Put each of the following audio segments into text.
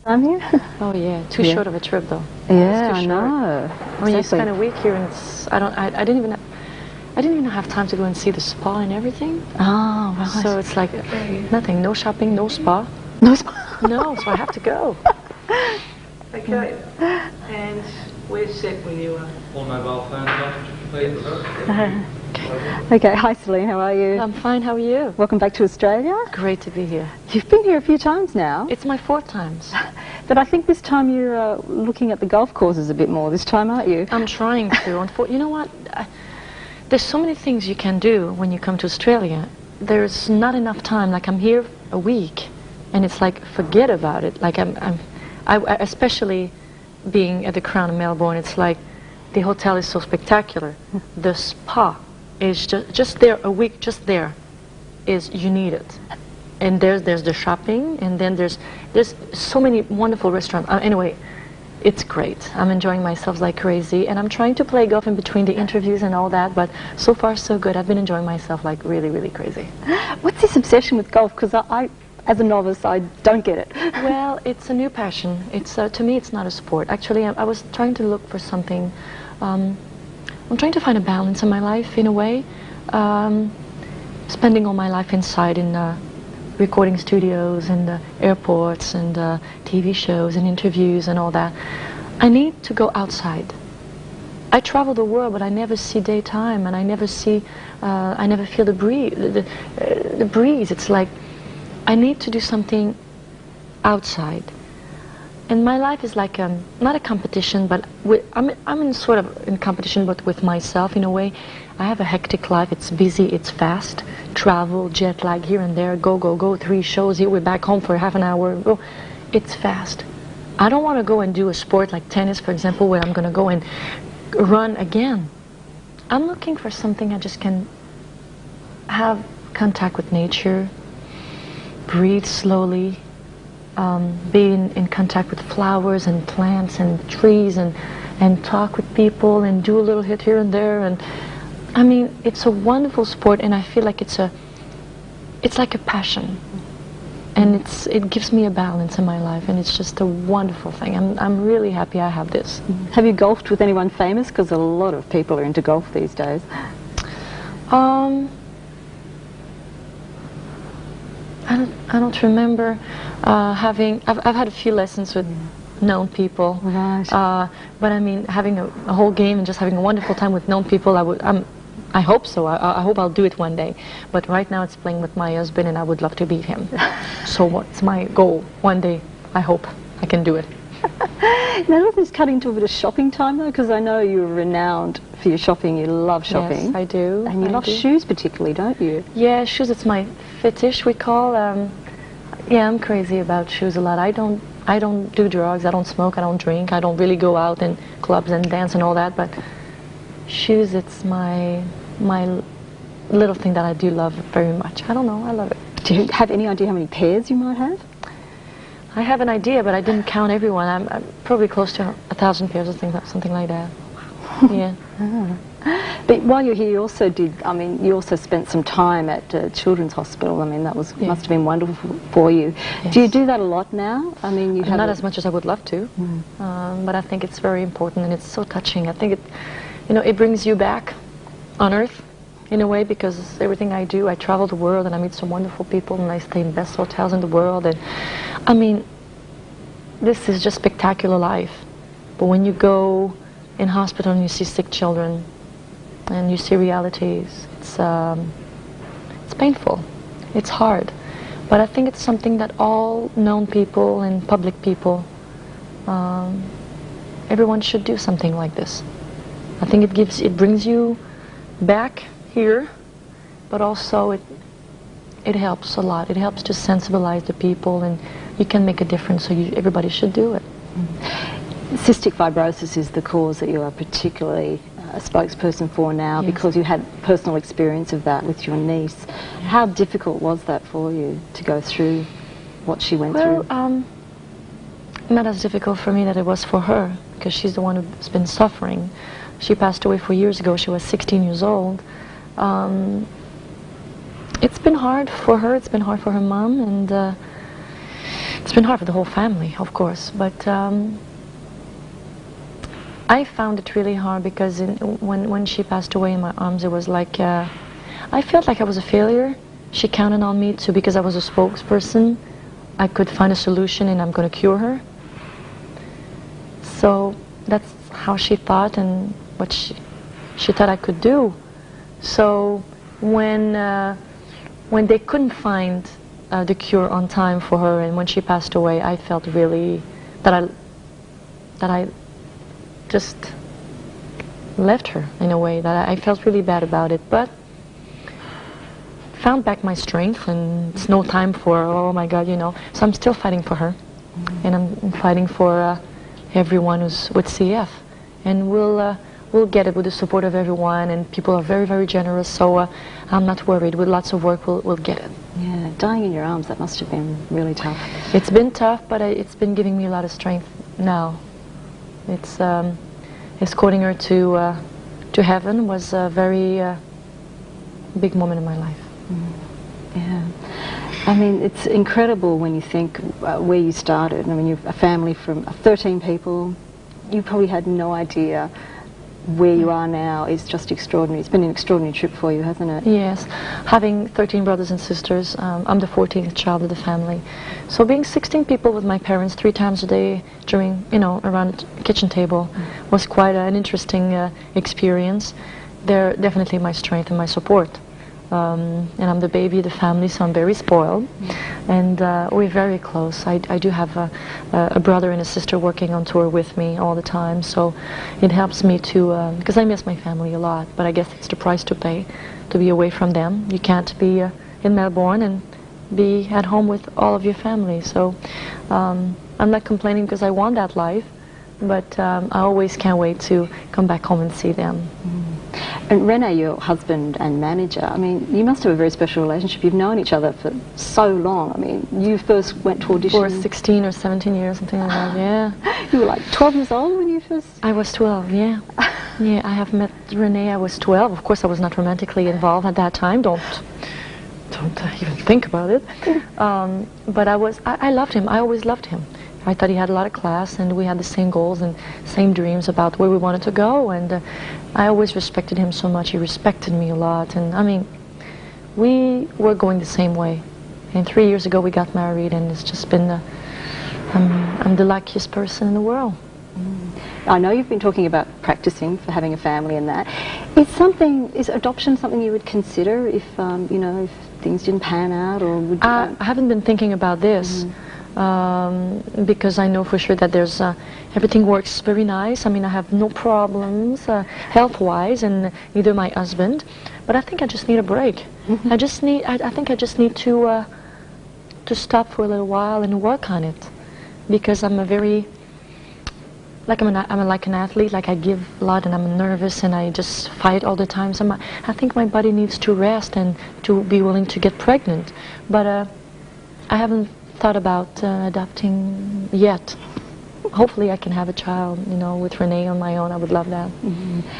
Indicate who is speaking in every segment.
Speaker 1: I'm here.
Speaker 2: Oh yeah, too short of a trip though.
Speaker 1: Yeah, I
Speaker 2: short.
Speaker 1: know.
Speaker 2: I mean, you spend a week here, and it's, I didn't even have time to go and see the spa and everything.
Speaker 1: Oh, right.
Speaker 2: So it's like nothing, no shopping, no spa.
Speaker 1: No spa.
Speaker 2: No, so I have to go.
Speaker 3: Okay. And where's Seth when you are?
Speaker 4: On mobile phone.
Speaker 1: Okay, hi Celine, how are you?
Speaker 2: I'm fine, how are you?
Speaker 1: Welcome back to Australia.
Speaker 2: Great to be here.
Speaker 1: You've been here a few times now.
Speaker 2: It's my 4th times.
Speaker 1: But I think this time you're looking at the golf courses a bit more this time, aren't you?
Speaker 2: I'm trying to. You know what? There's so many things you can do when you come to Australia. There's not enough time. Like, I'm here a week, and it's like, forget about it. Like, I especially being at the Crown in Melbourne, it's like, the hotel is so spectacular. The spa is just there a week, just there is, you need it. And there's the shopping, and then there's so many wonderful restaurants. Anyway, it's great. I'm enjoying myself like crazy, and I'm trying to play golf in between the interviews and all that, but so far so good. I've been enjoying myself like really, really crazy.
Speaker 1: What's this obsession with golf? Because I, as a novice, I don't get it.
Speaker 2: Well, it's a new passion. It's to me, it's not a sport. Actually, I was trying to look for something. I'm trying to find a balance in my life, in a way. Spending all my life inside in recording studios and airports and TV shows and interviews and all that. I need to go outside. I travel the world, but I never see daytime, and I never see, I never feel the breeze. The breeze. It's like I need to do something outside. And my life is like not a competition, but I'm in sort of in competition, but with myself in a way. I have a hectic life. It's busy, it's fast. Travel, jet lag here and there, go, 3 shows here, we're back home for half an hour. Go. It's fast. I don't want to go and do a sport like tennis, for example, where I'm going to go and run again. I'm looking for something I just can have contact with nature, breathe slowly, be in contact with flowers and plants and trees, and talk with people and do a little hit here and there. And I mean, it's a wonderful sport, and I feel like it's like a passion, and it gives me a balance in my life, and it's just a wonderful thing. I'm really happy I have this.
Speaker 1: Have you golfed with anyone famous? Because a lot of people are into golf these days.
Speaker 2: I don't remember having. I've had a few lessons with known people,
Speaker 1: Right.
Speaker 2: but I mean, having a whole game and just having a wonderful time with known people, I hope so. I hope I'll do it one day. But right now it's playing with my husband, and I would love to beat him. So what's my goal? One day, I hope I can do it.
Speaker 1: Now, let's cut into a bit of shopping time, though, because I know you're renowned for your shopping. You love shopping.
Speaker 2: Yes, I do.
Speaker 1: And you love shoes particularly, don't you?
Speaker 2: Yeah, shoes, it's my fetish, we call. Yeah, I'm crazy about shoes a lot. I don't do drugs, I don't smoke, I don't drink, I don't really go out in clubs and dance and all that, but shoes, it's my little thing that I do love very much. I don't know, I love it.
Speaker 1: Do you have any idea how many pairs you might have?
Speaker 2: I have an idea, but I didn't count everyone. I'm probably close to 1,000 pairs or something like that. Yeah.
Speaker 1: But while you're here, you also you also spent some time at Children's Hospital. I mean, that must have been wonderful for you.
Speaker 2: Yes.
Speaker 1: Do you do that a lot now? I mean,
Speaker 2: not as much as I would love to, but I think it's very important, and it's so touching. I think it brings you back on Earth, in a way, because everything I do, I travel the world, and I meet some wonderful people, and I stay in best hotels in the world, and I mean, this is just spectacular life. But when you go in hospital and you see sick children, and you see realities, it's painful, it's hard, but I think it's something that all known people and public people, everyone should do something like this. I think it brings you back here, but also it helps a lot. It helps to sensibilize the people, and you can make a difference, so everybody should do it.
Speaker 1: Cystic fibrosis is the cause that you are particularly a spokesperson for now,
Speaker 2: Yes.
Speaker 1: because you had personal experience of that with your niece. How difficult was that for you to go through what she went through?
Speaker 2: Not as difficult for me that it was for her, because she's the one who's been suffering. She passed away 4 years ago. She was 16 years old. It's been hard for her. It's been hard for her mom, and it's been hard for the whole family, of course, but I found it really hard because when she passed away in my arms, it was like I felt like I was a failure. She counted on me to, because I was a spokesperson, I could find a solution and I'm going to cure her. So that's how she thought and what she thought I could do. So when they couldn't find the cure on time for her, and when she passed away, I felt really that I just left her in a way, that I felt really bad about it, but found back my strength, and it's no time for, oh my God, you know, so I'm still fighting for her, and I'm fighting for everyone who's with CF, and we'll get it with the support of everyone, and people are very, very generous, so I'm not worried. With lots of work, we'll get it.
Speaker 1: Yeah, dying in your arms, that must have been really tough.
Speaker 2: It's been tough, but it's been giving me a lot of strength now. It's escorting her to heaven was a very big moment in my life.
Speaker 1: Yeah, I mean, it's incredible when you think where you started. I mean, you're a family from 13 people. You probably had no idea where you are now. Is just extraordinary. It's been an extraordinary trip for you, hasn't it?
Speaker 2: Yes, having 13 brothers and sisters, I'm the 14th child of the family. So being 16 people with my parents 3 times a day during, you know, around the kitchen table was quite an interesting experience. They're definitely my strength and my support. And I'm the baby of the family, so I'm very spoiled. And we're very close. I do have a brother and a sister working on tour with me all the time, so it helps me to, because I miss my family a lot, but I guess it's the price to pay, to be away from them. You can't be in Melbourne and be at home with all of your family. So I'm not complaining because I want that life, but I always can't wait to come back home and see them.
Speaker 1: And Rene, your husband and manager, I mean, you must have a very special relationship. You've known each other for so long. I mean, you first went to audition...
Speaker 2: For 16 or 17 years, something like that, yeah.
Speaker 1: You were like 12 years old when you first...
Speaker 2: I was 12, yeah. Yeah, I have met Rene, I was 12. Of course, I was not romantically involved at that time. Don't even think about it. But I loved him. I always loved him. I thought he had a lot of class, and we had the same goals and same dreams about where we wanted to go, and I always respected him so much. He respected me a lot, and I mean, we were going the same way. And 3 years ago we got married, and it's just been, I'm the luckiest person in the world.
Speaker 1: I know you've been talking about practicing for having a family and that. Is adoption something you would consider if, you know, if things didn't pan out, or would you...
Speaker 2: I haven't been thinking about this. Because I know for sure that there's everything works very nice. I mean, I have no problems health-wise, and neither my husband. But I think I just need a break. I think I just need to stop for a little while and work on it, because I'm a very like I'm like an athlete. Like I give a lot, and I'm nervous, and I just fight all the time. So I think my body needs to rest and to be willing to get pregnant. But I haven't thought about adopting yet. Hopefully I can have a child, you know, with Rene on my own. I would love that.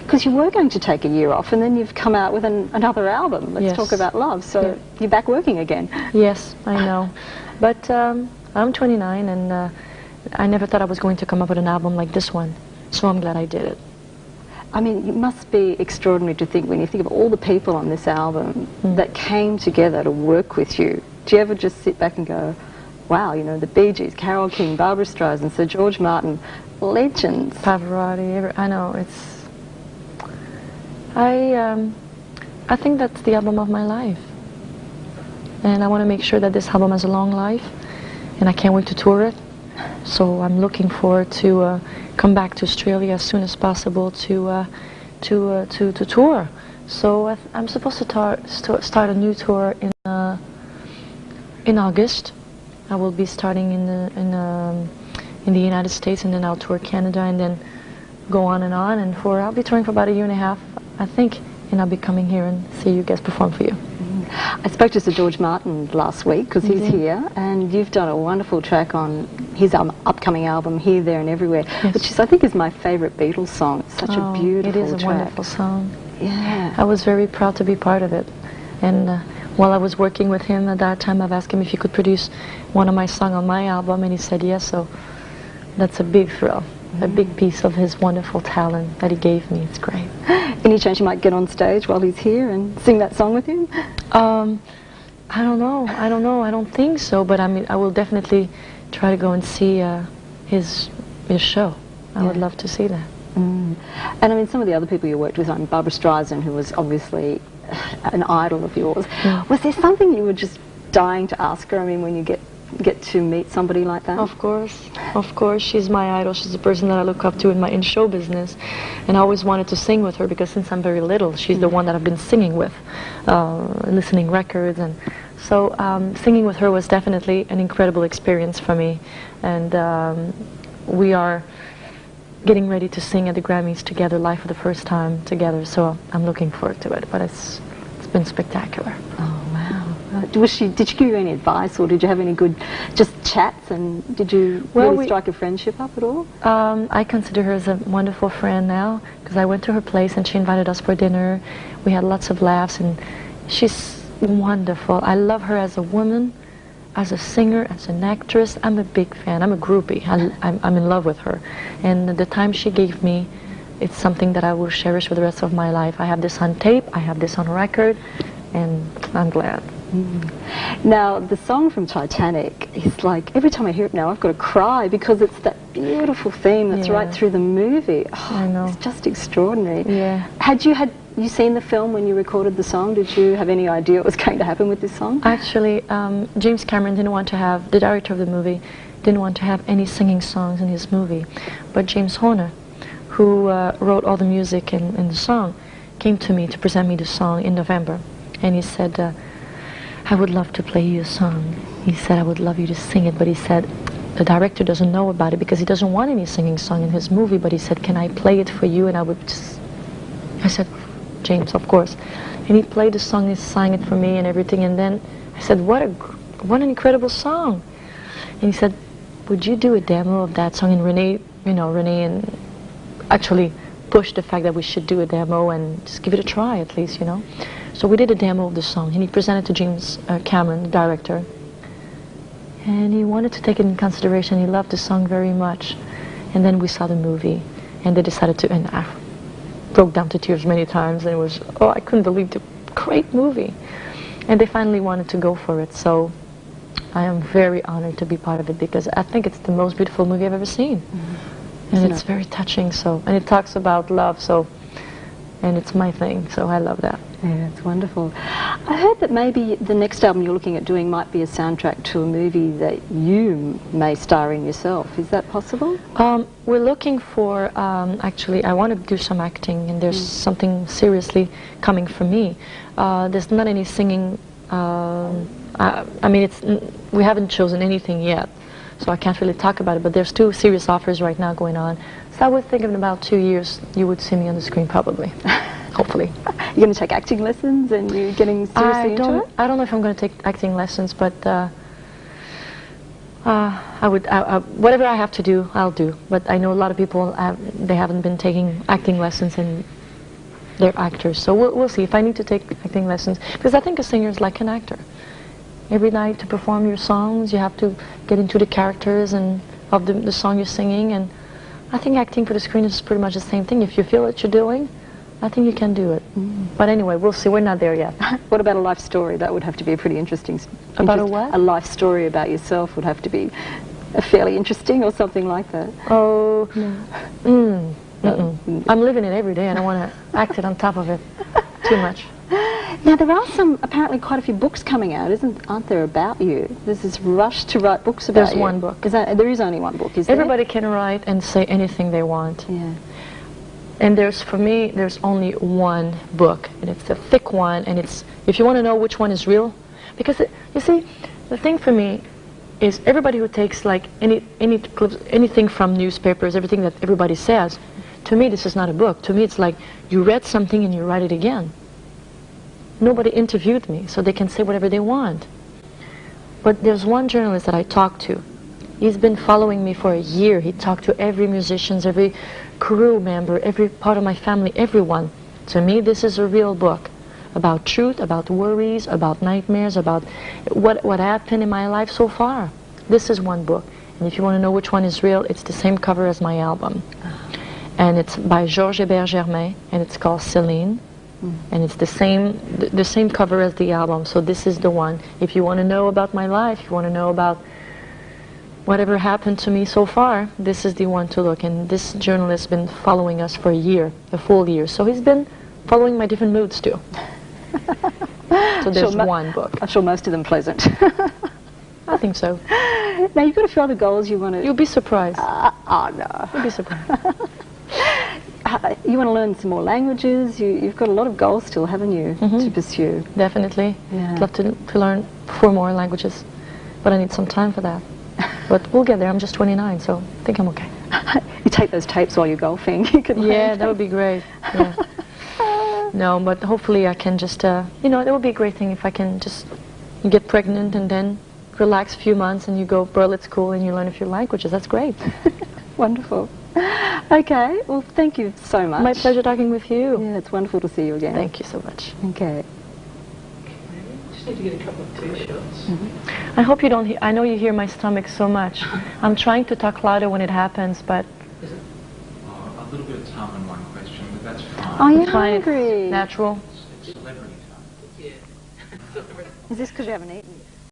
Speaker 1: Because you were going to take a year off, and then you've come out with another album. Let's talk about love. So you're back working again.
Speaker 2: Yes, I know. But I'm 29, and I never thought I was going to come up with an album like this one. So I'm glad I did it.
Speaker 1: I mean, it must be extraordinary to think, when you think of all the people on this album that came together to work with you. Do you ever just sit back and go, wow, you know, the Bee Gees, Carole King, Barbra Streisand, Sir George Martin, legends.
Speaker 2: Pavarotti, I know, it's... I think that's the album of my life. And I want to make sure that this album has a long life, and I can't wait to tour it. So I'm looking forward to come back to Australia as soon as possible to tour. So I'm supposed to start a new tour in August. I will be starting in the United States, and then I'll tour Canada, and then go on, and I'll be touring for about a year and a half, I think, and I'll be coming here and see you guys perform for you.
Speaker 1: I spoke to Sir George Martin last week, because he's here, and you've done a wonderful track on his upcoming album, Here, There and Everywhere, which I think is my favourite Beatles song. It's such a beautiful track.
Speaker 2: It is a wonderful song.
Speaker 1: Yeah.
Speaker 2: I was very proud to be part of it, and while I was working with him at that time, I've asked him if he could produce one of my songs on my album, and he said yes, so that's a big thrill, a big piece of his wonderful talent that he gave me. It's great.
Speaker 1: Any chance you might get on stage while he's here and sing that song with him?
Speaker 2: I don't know. I don't think so, but I mean, I will definitely try to go and see his show. I would love to see that.
Speaker 1: And I mean, some of the other people you worked with, like Barbara Streisand, who was obviously an idol of yours. Was there something you were just dying to ask her? I mean, when you get to meet somebody like that?
Speaker 2: Of course, she's my idol. She's the person that I look up to in show business, and I always wanted to sing with her because since I'm very little, she's the one that I've been singing with, listening records, and so singing with her was definitely an incredible experience for me, and we are getting ready to sing at the Grammys together live for the first time together, so I'm looking forward to it, but it's been spectacular.
Speaker 1: Oh wow. Did she give you any advice, or did you have any good just chats, and did you really strike a friendship up at all?
Speaker 2: I consider her as a wonderful friend now, because I went to her place and she invited us for dinner. We had lots of laughs, and she's wonderful. I love her as a woman, as a singer, as an actress. I'm a big fan. I'm a groupie. I'm in love with her. And the time she gave me, it's something that I will cherish for the rest of my life. I have this on tape, I have this on record, and I'm glad.
Speaker 1: Now, the song from Titanic is like, every time I hear it now, I've got to cry, because it's that beautiful theme that's right through the movie. Oh,
Speaker 2: I know.
Speaker 1: It's just extraordinary.
Speaker 2: Yeah.
Speaker 1: Had you seen the film when you recorded the song? Did you have any idea what was going to happen with this song?
Speaker 2: Actually, James Cameron didn't want to have, the director of the movie, didn't want to have any singing songs in his movie. But James Horner, who wrote all the music in the song, came to me to present me the song in November. And he said, I would love to play you a song. He said, I would love you to sing it, but he said, the director doesn't know about it because he doesn't want any singing song in his movie, but he said, can I play it for you? And I said, James, of course. And he played the song, he sang it for me and everything, and then I said, what an incredible song. And he said, would you do a demo of that song? And Renee and actually pushed the fact that we should do a demo and just give it a try at least, So we did a demo of the song, and he presented to James Cameron, the director. And he wanted to take it in consideration. He loved the song very much. And then we saw the movie, and they decided to, and I broke down to tears many times, and it was, I couldn't believe the great movie. And they finally wanted to go for it, so I am very honored to be part of it, because I think it's the most beautiful movie I've ever seen. And it's very touching, and it talks about love, and it's my thing, so I love that.
Speaker 1: Yeah, it's wonderful. I heard that maybe the next album you're looking at doing might be a soundtrack to a movie that you may star in yourself. Is that possible?
Speaker 2: We're looking for, actually, I want to do some acting, and there's something seriously coming for me. There's not any singing, I mean, we haven't chosen anything yet, so I can't really talk about it, but there's 2 serious offers right now going on. So I would think in about 2 years, you would see me on the screen, probably. Hopefully.
Speaker 1: You're going to take acting lessons, and you're getting seriously into it?
Speaker 2: I don't know if I'm going to take acting lessons, but whatever I have to do, I'll do. But I know a lot of people, they haven't been taking acting lessons, and they're actors. So we'll see if I need to take acting lessons, because I think a singer is like an actor. Every night to perform your songs, you have to get into the characters and of the song you're singing, and I think acting for the screen is pretty much the same thing. If you feel what you're doing, I think you can do it. But anyway, we'll see. We're not there yet.
Speaker 1: What about a life story? That would have to be a pretty interesting...
Speaker 2: About a what?
Speaker 1: A life story about yourself would have to be fairly interesting, or something like that.
Speaker 2: Oh, no. I'm living it every day. I don't want to act it on top of it too much.
Speaker 1: Now, there are apparently quite a few books coming out, aren't there, about you? There's this rush to write books about you.
Speaker 2: There's one book.
Speaker 1: There is only one book, is there?
Speaker 2: Everybody can write and say anything they want.
Speaker 1: Yeah.
Speaker 2: And for me, there's only one book, and it's a thick one, and if you want to know which one is real, because you see, the thing for me is everybody who takes like anything from newspapers, everything that everybody says, to me this is not a book. To me it's like you read something and you write it again. Nobody interviewed me, so they can say whatever they want. But there's one journalist that I talked to. He's been following me for a year. He talked to every musician, every crew member, every part of my family, everyone. To me, this is a real book. about truth, about worries, about nightmares, about what happened in my life so far. This is one book. And if you want to know which one is real, it's the same cover as my album. And it's by Georges Hébert-Germain, and it's called Céline. And it's the same cover as the album. So this is the one. If you want to know about my life, you want to know about whatever happened to me so far, this is the one to look. And this journalist has been following us for a year, a full year. So he's been following my different moods too. So there's one book.
Speaker 1: I'm sure most of them pleasant.
Speaker 2: I think so.
Speaker 1: Now you've got a few other goals you want to...
Speaker 2: You'll be surprised.
Speaker 1: Oh no.
Speaker 2: You'll be surprised.
Speaker 1: You want to learn some more languages. You've got a lot of goals still, haven't you, to pursue?
Speaker 2: Definitely.
Speaker 1: Yeah.
Speaker 2: I'd love to learn 4 more languages, but I need some time for that. But we'll get there. I'm just 29, so I think I'm okay.
Speaker 1: You take those tapes while you're golfing. You can
Speaker 2: Yeah, that would be great. Yeah. No, but hopefully I can just, you know, that would be a great thing if I can just get pregnant and then relax a few months and you go Berlitz school and you learn a few languages. That's great.
Speaker 1: Wonderful. Okay, well, thank you so much.
Speaker 2: My pleasure talking with you.
Speaker 1: Yeah, it's wonderful to see you again.
Speaker 2: Thank you so much.
Speaker 1: Okay.
Speaker 3: Just need to get a couple of T-shirts.
Speaker 2: I hope you don't hear, I know you hear my stomach so much. I'm trying to talk louder when it happens, but...
Speaker 4: A little bit of tongue in one question, but that's fine.
Speaker 1: Are you
Speaker 2: fine. It's
Speaker 1: hungry?
Speaker 2: natural.
Speaker 4: It's celebrity tongue.
Speaker 3: Yeah.
Speaker 1: Is this because you haven't eaten?